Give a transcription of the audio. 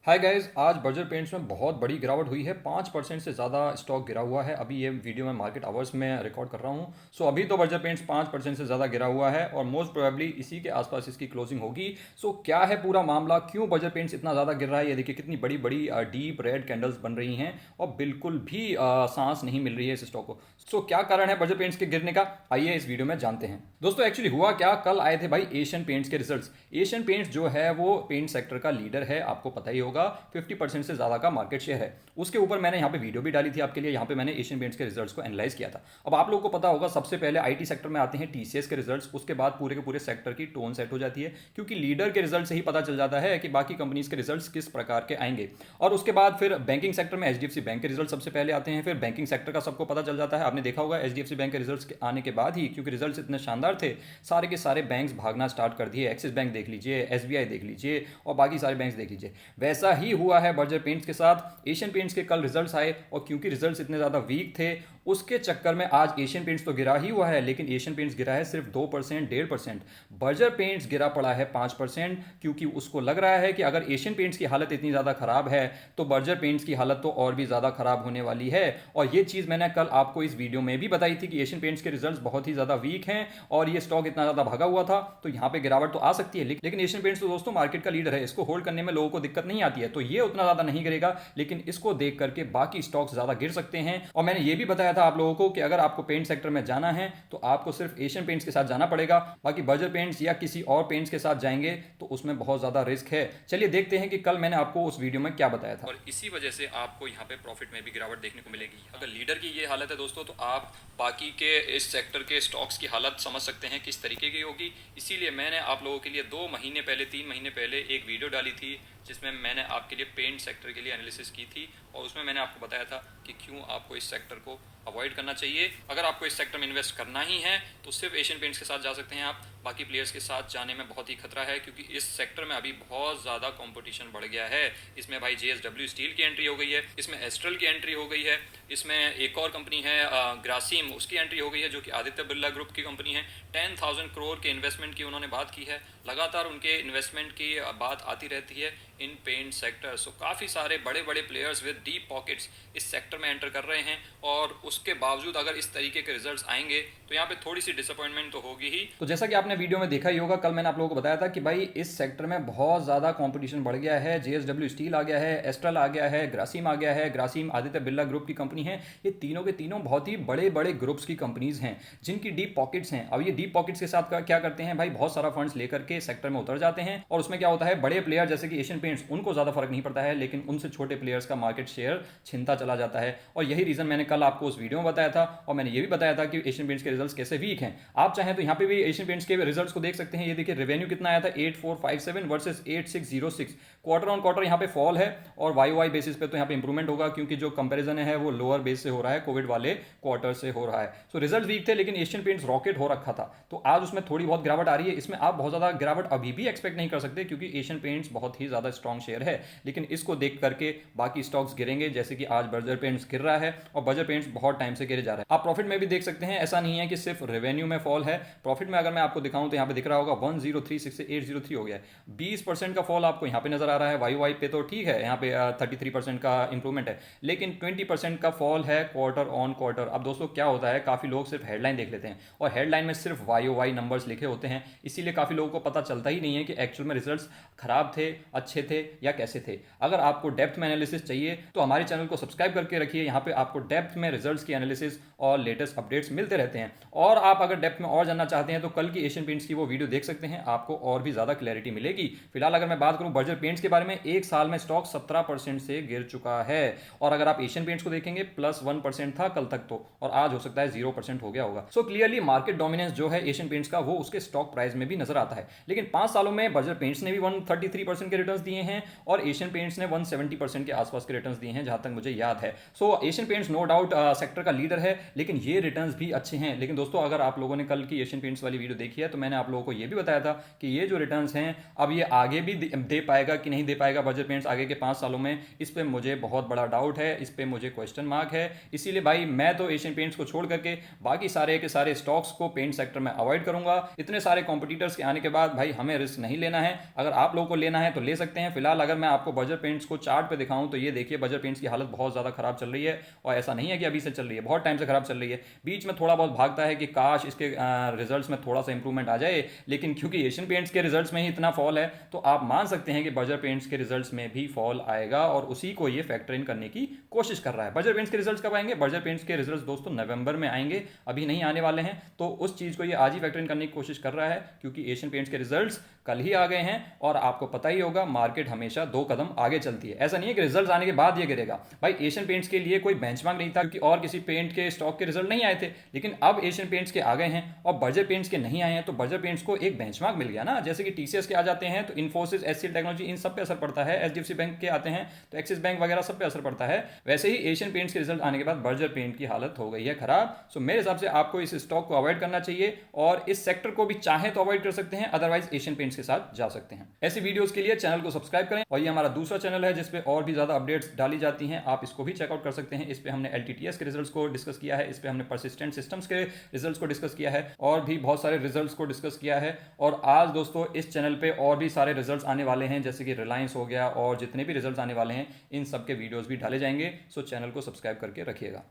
Hi guys, आज Berger paints में बहुत बड़ी गिरावट हुई है। 5% से ज़्यादा स्टॉक गिरा हुआ है। अभी ये वीडियो मैं मार्केट आवर्स में रिकॉर्ड कर रहा हूँ। सो अभी तो बर्जर पेंट्स 5% से ज़्यादा गिरा हुआ है और मोस्ट प्रोबेबली इसी के आसपास इसकी क्लोजिंग होगी। सो क्या है पूरा मामला, क्यों बर्जर पेंट्स इतना ज़्यादा गिर रहा है? ये देखिए कितनी बड़ी बड़ी डीप रेड कैंडल्स बन रही हैं और बिल्कुल भी सांस नहीं मिल रही है इस स्टॉक को। सो क्या कारण है बर्जर पेंट्स के गिरने का, आइए इस वीडियो में जानते हैं। दोस्तों एक्चुअली हुआ क्या, कल आए थे भाई एशियन पेंट्स के रिजल्ट्स। एशियन पेंट्स जो है वो पेंट सेक्टर का लीडर है, आपको पता ही होगा। 50% से ज़्यादा का मार्केट शेयर है। उसके ऊपर मैंने यहाँ पे वीडियो भी डाली थी आपके लिए। यहाँ पे मैंने एशियन पेंट्स के रिजल्ट्स को एनालाइज किया था। अब आप लोगों को पता होगा सबसे पहले आईटी सेक्टर में आते हैं टीसीएस के रिजल्ट्स, उसके बाद पूरे के पूरे सेक्टर की टोन सेट हो जाती है, क्योंकि लीडर के रिजल्ट से ही पता चल जाता है कि बाकी कंपनीज के रिजल्ट्स किस प्रकार के आएंगे। और उसके बाद फिर बैंकिंग सेक्टर में एचडीएफसी बैंक के रिजल्ट सबसे पहले आते हैं। फिर बैंकिंग सेक्टर का सबको पता चल जाता है। आपने देखा होगा एचडीएफसी बैंक के रिजल्ट्स आने के बाद ही, क्योंकि रिजल्ट्स इतने शानदार थे, सारे के सारे बैंक्स भागना स्टार्ट कर दिए। एक्सिस बैंक देख लीजिए, एसबीआई देख लीजिए और बाकी सारे बैंक्स देख लीजिए। वैसा ही हुआ है बर्जर पेंट्स के साथ। एशियन पेंट्स के कल रिजल्ट्स आए और क्योंकि रिजल्ट्स इतने ज़्यादा वीक थे, उसके चक्कर में आज एशियन पेंट्स तो गिरा ही हुआ है, लेकिन एशियन पेंट्स गिरा है सिर्फ 2%, 1.5%। बर्जर पेंट्स गिरा पड़ा है 5%, क्योंकि उसको लग रहा है कि अगर एशियन पेंट्स की हालत इतनी ज़्यादा खराब है तो बर्जर पेंट्स की हालत तो और भी ज़्यादा खराब होने वाली है। और ये चीज़ मैंने कल आपको इस वीडियो में भी बताई थी कि एशियन पेंट्स के रिजल्ट्स बहुत ही ज़्यादा वीक हैं और ये स्टॉक इतना ज़्यादा भागा हुआ था, तो यहाँ पे गिरावट तो आ सकती है। लेकिन एशियन पेंट्स तो दोस्तों मार्केट का लीडर है, इसको होल्ड करने में लोगों को दिक्कत नहीं आती है, तो ये उतना ज़्यादा नहीं गिरेगा। लेकिन इसको देख करके बाकी स्टॉक्स ज़्यादा गिर सकते हैं। और मैंने ये भी बताया था आप लोगों को कि अगर आपको पेंट सेक्टर में जाना है तो आपको सिर्फ एशियन पेंट्स के साथ जाना पड़ेगा। बाकी बर्जर पेंट्स या किसी और पेंट्स के साथ जाएंगे तो उसमें बहुत ज़्यादा रिस्क है। चलिए देखते हैं कि कल मैंने आपको उस वीडियो में क्या बताया था, और इसी वजह से आपको यहाँ पे प्रॉफिट में भी गिरावट देखने को मिलेगी। अगर लीडर की ये हालत है दोस्तों, तो आप बाकी के इस सेक्टर के स्टॉक्स की हालत समझ सकते हैं किस तरीके की होगी। इसीलिए मैंने आप लोगों के लिए 2 महीने पहले, 3 महीने पहले एक वीडियो डाली थी जिसमें मैंने आपके लिए पेंट सेक्टर के लिए एनालिसिस की थी और उसमें मैंने आपको बताया था कि क्यों आपको इस सेक्टर को अवॉइड करना चाहिए। अगर आपको इस सेक्टर में इन्वेस्ट करना ही है तो सिर्फ एशियन पेंट्स के साथ जा सकते हैं आप। बाकी प्लेयर्स के साथ जाने में बहुत ही खतरा है, क्योंकि इस सेक्टर में अभी बहुत ज़्यादा कंपटीशन बढ़ गया है। इसमें भाई जेएसडब्ल्यू स्टील की एंट्री हो गई है, इसमें एस्ट्रल की एंट्री हो गई है, इसमें एक और कंपनी है ग्रासिम, उसकी एंट्री हो गई है जो कि आदित्य बिरला ग्रुप की कंपनी है। 10,000 करोड़ के इन्वेस्टमेंट की उन्होंने बात की है। लगातार उनके इन्वेस्टमेंट की बात आती रहती है इन पेंट सेक्टर। सो काफ़ी सारे बड़े बड़े प्लेयर्स विद डीप पॉकेट्स इस सेक्टर में एंटर कर रहे हैं, और उसके बावजूद अगर इस तरीके के रिजल्ट्स आएंगे तो यहाँ पे थोड़ी सी डिसअपॉइंटमेंट तो होगी ही। तो जैसा कि आपने वीडियो में देखा ही होगा, कल मैंने आप लोगों को बताया था कि भाई इस सेक्टर में बहुत ज़्यादा कंपटीशन बढ़ गया है। जेएसडब्ल्यू स्टील आ गया है, एस्ट्रल आ गया है, ग्रासिम आ गया है। ग्रासिम आदित्य बिरला ग्रुप की कंपनी है। ये तीनों के तीनों बहुत ही बड़े बड़े ग्रुप्स की कंपनीज हैं जिनकी डीप पॉकेट्स हैं। अब ये डीप पॉकेट्स के साथ क्या करते हैं भाई, बहुत सारा फंड्स लेकर के सेक्टर में उतर जाते हैं, और उसमें क्या होता है, बड़े प्लेयर जैसे कि एशियन पेंट्स, उनको ज़्यादा फर्क नहीं पड़ता है, लेकिन उनसे छोटे प्लेयर्स का मार्केट शेयर छिनता चला जाता है। और यही रीज़न मैंने कल आपको उस वीडियो में बताया था। और मैंने ये भी बताया था कि एशियन पेंट्स के रिजल्ट्स कैसे वीक हैं। आप चाहें तो यहाँ पे भी एशियन पेंट्स के रिजल्ट्स को देख सकते हैं। ये देखिए रेवेन्यू कितना आया था, 8457 वर्सेस 8606। क्वार्टर ऑन क्वार्टर यहाँ पे फॉल है, और वाई वाई बेसिस पे तो यहाँ पे इंप्रूवमेंट होगा, क्योंकि जो कंपैरिजन है वो लोअर बेस से हो रहा है, कोविड वाले क्वार्टर से हो रहा है। सो रिजल्ट वीक थे, लेकिन एशियन पेंट्स रॉकेट हो रखा था, तो आज उसमें थोड़ी बहुत गिरावट आ रही है। इसमें आप बहुत ज़्यादा गिरावट अभी भी एक्सपेक्ट नहीं कर सकते, क्योंकि एशियन पेंट्स बहुत ही ज़्यादा स्ट्रॉन्ग शेयर है। लेकिन इसको देख करके बाकी स्टॉक्स गिरेंगे, जैसे कि आज बर्जर पेंट्स गिर रहा है, और बर्जर पेंट्स बहुत टाइम से गिरे जा रहा है। आप प्रॉफिट में भी देख सकते हैं, ऐसा नहीं है कि सिर्फ रेवेन्यू में फॉल है। प्रॉफिट में अगर मैं आपको दिखाऊं तो यहाँ पे दिख रहा होगा 1036 से 803 हो गया है। 20% का फॉल आपको यहाँ पे नजर आ रहा है। वाई वाई पे तो ठीक है, यहाँ पे 33% का इंप्रूवमेंट है, लेकिन 20% का फॉल है क्वार्टर ऑन क्वार्टर। अब दोस्तों क्या होता है, काफ़ी लोग सिर्फ हेडलाइन देख लेते हैं, और हेडलाइन में सिर्फ वाई ओ वाई नंबर्स लिखे होते हैं, इसीलिए काफ़ी लोगों को पता चलता ही नहीं है कि एक्चुअल में रिजल्ट्स खराब थे, अच्छे थे या कैसे थे। अगर आपको डेप्थ में एनालिसिस चाहिए तो हमारे चैनल को सब्सक्राइब करके रखिए। यहाँ पे आपको डेप्थ में रिजल्ट्स की एनालिसिस और लेटेस्ट अपडेट्स मिलते रहते हैं। और आप अगर डेप्थ में और जानना चाहते हैं तो कल की एशियन पेंट्स की वो वीडियो देख सकते हैं, आपको और भी ज़्यादा क्लैरिटी मिलेगी। फिलहाल अगर मैं बात करूं बर्जर पेंट्स के बारे में, एक साल में स्टॉक 17% से गिर चुका है। और अगर आप एशियन पेंट्स को देखेंगे +1% था कल तक तो, और आज हो सकता है 0% हो गया होगा। सो क्लियरली मार्केट डोमिनेंस जो है एशियन पेंट्स का, वो उसके स्टॉक प्राइस में भी नजर आता है। लेकिन 5 सालों में बर्जर पेंट्स ने भी 133% के रिटर्न दिए हैं, और एशियन पेंट्स ने 170% के आसपास के रिटर्न दिए हैं जहां तक मुझे याद है। So Asian Paints no doubt sector का लीडर है, लेकिन ये रिटर्न्स भी अच्छे हैं। लेकिन दोस्तों अगर आप लोगों ने कल की एशियन पेंट्स वाली वीडियो देखी है तो मैंने आप लोगों को ये भी बताया था कि ये जो रिटर्न्स हैं अब ये आगे भी दे पाएगा कि नहीं दे पाएगा बर्जर पेंट्स आगे के 5 सालों में, इस पर मुझे बहुत बड़ा डाउट है, इस पर मुझे क्वेश्चन मार्क है। इसीलिए भाई मैं तो एशियन पेंट्स को छोड़ करके बाकी सारे के सारे स्टॉक्स को पेंट सेक्टर में अवॉइड करूंगा। इतने सारे कॉम्पिटिटर्स के आने के बाद भाई हमें रिस्क नहीं लेना है। अगर आप लोगों को लेना है तो ले सकते हैं। फिलहाल अगर मैं आपको बर्जर पेंट्स को चार्ट पे दिखाऊं तो ये देखिए बर्जर पेंट्स की हालत बहुत ज़्यादा खराब चल रही है, और ऐसा नहीं है कि अभी से चल रही है, बहुत टाइम से खराब चल रही है। बीच में थोड़ा बहुत भागता है कि काश इसके रिजल्ट्स में थोड़ा सा इंप्रूवमेंट आ जाए, लेकिन क्योंकि एशियन पेंट्स के रिजल्ट्स में ही इतना फॉल है तो आप मान सकते हैं कि बर्जर पेंट्स के रिजल्ट्स में भी फॉल आएगा, और उसी को ये फैक्टर इन करने की कोशिश कर रहा है। बर्जर पेंट्स के रिजल्ट्स कब आएंगे? बर्जर पेंट्स के रिजल्ट्स दोस्तों नवंबर में आएंगे, अभी नहीं आने वाले हैं। तो उस चीज़ को ये आज ही फैक्टर इन करने की कोशिश कर रहा है, क्योंकि एशियन पेंट्स के रिजल्ट्स कल ही आ गए हैं, और आपको पता ही होगा मार्केट हमेशा 2 कदम आगे चलती है। ऐसा नहीं है कि रिजल्ट्स आने के बाद ये गिरेगा। भाई एशियन पेंट्स के लिए कोई बेंचमार्क नहीं था, क्योंकि और किसी पेंट के स्टॉक के रिजल्ट नहीं आए थे, लेकिन अब एशियन पेंट्स के आ गए हैं और बर्जर पेंट्स के नहीं आए हैं, तो बर्जर पेंट्स को एक बेंचमार्क मिल गया ना। जैसे कि टीसीएस के आ जाते हैं तो इन्फोसिस, एचसीएल टेक्नोलॉजी, इन सब पे असर पड़ता है। एचडीएफसी बैंक के आते हैं तो एक्सिस बैंक वगैरह सब पे असर पड़ता है। वैसे ही एशियन पेंट्स के रिजल्ट आने के बाद बर्जर पेंट की हालत हो गई है खराब। सो मेरे हिसाब से आपको इस स्टॉक को अवॉइड करना चाहिए, और इस सेक्टर को भी चाहे तो अवॉइड कर सकते हैं, अदरवाइज एशियन पेंट्स के साथ जा सकते हैं। ऐसी वीडियोस के लिए चैनल को सब्सक्राइब करें, और ये हमारा दूसरा चैनल है जिसपे और भी ज्यादा अपडेट्स डाली जाती हैं, आप इसको भी चेकआउट कर सकते हैं। इस पे हमने एलटीटीएस के रिजल्ट्स को डिस्कस किया है, इस पे हमने परसिस्टेंट सिस्टम्स के रिजल्ट्स को डिस्कस किया है, और भी बहुत सारे रिजल्ट्स को डिस्कस किया है। और आज दोस्तों इस चैनल पे और भी सारे रिजल्ट्स आने वाले हैं, जैसे कि रिलायंस हो गया, और जितने भी रिजल्ट्स आने वाले हैं इन सब के वीडियोस भी डाले जाएंगे। सो चैनल को सब्सक्राइब करके रखिएगा।